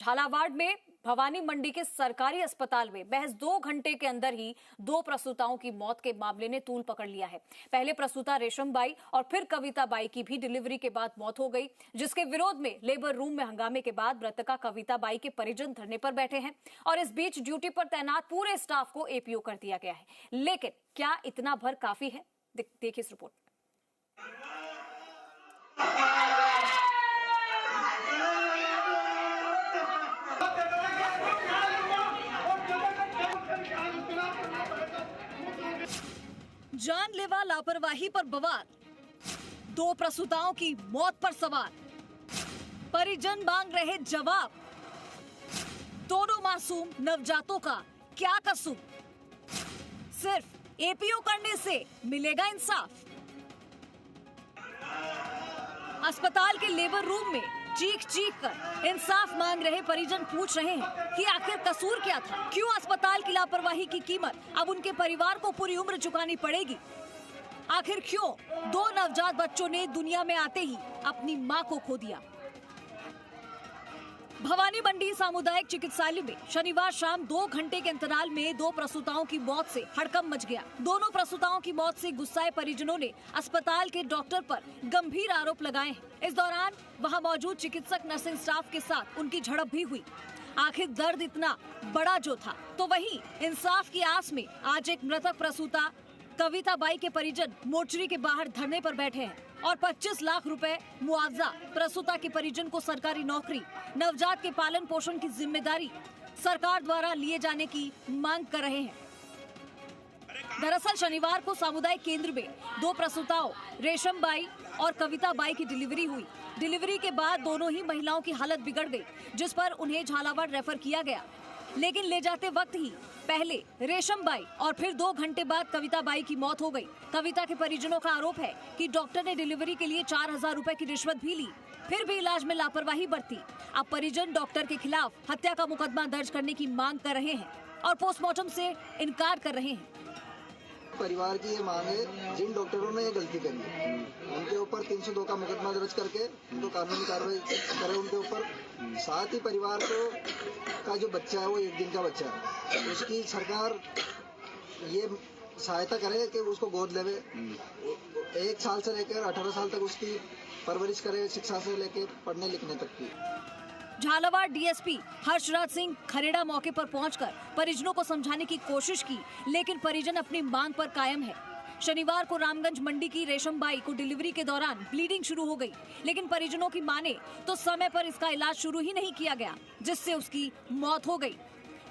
झालावाड़ में भवानी मंडी के सरकारी अस्पताल में महज 2 घंटे के अंदर ही 2 प्रसूताओं की मौत के मामले ने तूल पकड़ लिया है। पहले प्रसूता रेशम बाई और फिर कविता बाई की भी डिलीवरी के बाद मौत हो गई, जिसके विरोध में लेबर रूम में हंगामे के बाद मृतका कविता बाई के परिजन धरने पर बैठे हैं और इस बीच ड्यूटी पर तैनात पूरे स्टाफ को एपीओ कर दिया गया है। लेकिन क्या इतना भर काफी है? देखिए इस रिपोर्ट। जानलेवा लापरवाही पर बवाल, 2 प्रसूताओं की मौत पर सवाल, परिजन मांग रहे जवाब, दोनों मासूम नवजातों का क्या कसूर, सिर्फ एपीओ करने से मिलेगा इंसाफ। अस्पताल के लेबर रूम में चीख कर इंसाफ मांग रहे परिजन पूछ रहे हैं कि आखिर कसूर क्या था, क्यों अस्पताल की लापरवाही की कीमत अब उनके परिवार को पूरी उम्र चुकानी पड़ेगी। आखिर क्यों 2 नवजात बच्चों ने दुनिया में आते ही अपनी मां को खो दिया। भवानी मंडी सामुदायिक चिकित्सालय में शनिवार शाम 2 घंटे के अंतराल में 2 प्रसूताओं की मौत से हड़कंप मच गया। दोनों प्रसूताओं की मौत से गुस्साए परिजनों ने अस्पताल के डॉक्टर पर गंभीर आरोप लगाए हैं। इस दौरान वहां मौजूद चिकित्सक नर्सिंग स्टाफ के साथ उनकी झड़प भी हुई। आखिर दर्द इतना बड़ा जो था, तो वहीं इंसाफ की आस में आज एक मृतक प्रसूता कविता बाई के परिजन मोर्चरी के बाहर धरने पर बैठे हैं और 25 लाख रुपए मुआवजा, प्रसूता के परिजन को सरकारी नौकरी, नवजात के पालन पोषण की जिम्मेदारी सरकार द्वारा लिए जाने की मांग कर रहे हैं। दरअसल शनिवार को सामुदायिक केंद्र में 2 प्रसूताओं रेशम बाई और कविता बाई की डिलीवरी हुई। डिलीवरी के बाद दोनों ही महिलाओं की हालत बिगड़ गई, जिस पर उन्हें झालावाड़ रेफर किया गया। लेकिन ले जाते वक्त ही पहले रेशम बाई और फिर 2 घंटे बाद कविता बाई की मौत हो गई। कविता के परिजनों का आरोप है कि डॉक्टर ने डिलीवरी के लिए 4000 रुपए की रिश्वत भी ली, फिर भी इलाज में लापरवाही बरती। अब परिजन डॉक्टर के खिलाफ हत्या का मुकदमा दर्ज करने की मांग कर रहे हैं और पोस्टमार्टम से इनकार कर रहे हैं। परिवार की ये मांग है, जिन डॉक्टरों ने ये गलती करी है उनके ऊपर 302 का मुकदमा दर्ज करके उनको कानूनी कार्रवाई करे उनके ऊपर। साथ ही परिवार का जो बच्चा है वो 1 दिन का बच्चा है, उसकी सरकार ये सहायता करे कि उसको गोद लेवे, 1 साल से लेकर 18 साल तक उसकी परवरिश करे, शिक्षा से लेकर पढ़ने लिखने तक की। झालावाड़ डीएसपी हर्षराज सिंह खरेड़ा मौके पर पहुंचकर परिजनों को समझाने की कोशिश की, लेकिन परिजन अपनी मांग पर कायम है। शनिवार को रामगंज मंडी की रेशम बाई को डिलीवरी के दौरान ब्लीडिंग शुरू हो गई, लेकिन परिजनों की माने तो समय पर इसका इलाज शुरू ही नहीं किया गया, जिससे उसकी मौत हो गई।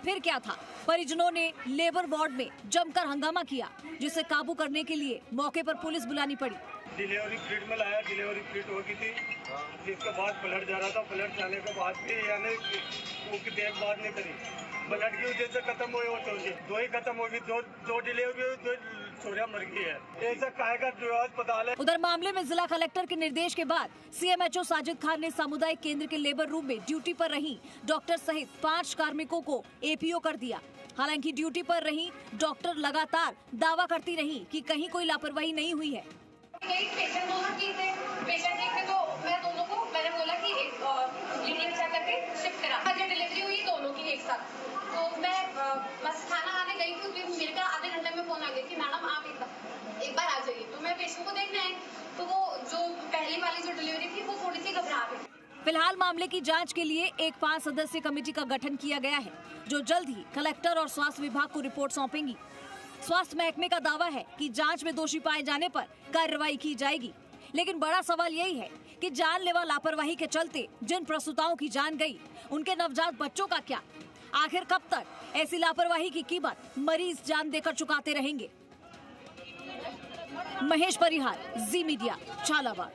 फिर क्या था, परिजनों ने लेबर वार्ड में जमकर हंगामा किया, जिसे काबू करने के लिए मौके पर पुलिस बुलानी पड़ी। डिलीवरी फील्ड में लाया, डिलीवरी फील्ड हो गई थी, जिसके बाद ब्लड जा रहा था। ब्लड जाने के बाद भी यानी उसकी देखभाल नहीं करी, ब्लड की वजह से खत्म हुई। और 2 ही खत्म होगी, 2 डिलीवरी हुई, 2 छोरियां मर गई है। ऐसा काहेगा जो अस्पताल है। उधर मामले में जिला कलेक्टर के निर्देश के बाद सीएमएचओ साजिद खान ने सामुदायिक केंद्र के लेबर रूम में ड्यूटी पर रही डॉक्टर सहित 5 कार्मिकों को एपीओ कर दिया। हालांकि ड्यूटी पर रही डॉक्टर लगातार दावा करती रही कि कहीं कोई लापरवाही नहीं हुई है। पेशेंट दोनों ठीक थे, पेशेंट ठीक थे, तो मैं दोनों को मैंने बोला कि एक यूनिट चेक करके शिफ्ट करा। आज डिलीवरी हुई दोनों की एक साथ, तो मैं बस खाना खाने गई थी, तो मेरे का आधे घंटे में फोन आ गया कि मैडम आप एक बार आ जाइए। तो मैं पेशेंट को देखने आई, तो वो जो पहली वाली जो डिलीवरी थी वो थोड़ी सी घबरा गई। फिलहाल मामले की जांच के लिए एक 5 सदस्यीय कमेटी का गठन किया गया है, जो जल्द ही कलेक्टर और स्वास्थ्य विभाग को रिपोर्ट सौंपेंगी। स्वास्थ्य महकमे का दावा है कि जांच में दोषी पाए जाने पर कार्रवाई की जाएगी, लेकिन बड़ा सवाल यही है कि जानलेवा लापरवाही के चलते जिन प्रसूताओं की जान गई, उनके नवजात बच्चों का क्या? आखिर कब तक ऐसी लापरवाही की कीमत मरीज जान देकर चुकाते रहेंगे? महेश परिहार, जी मीडिया, झालावाड़।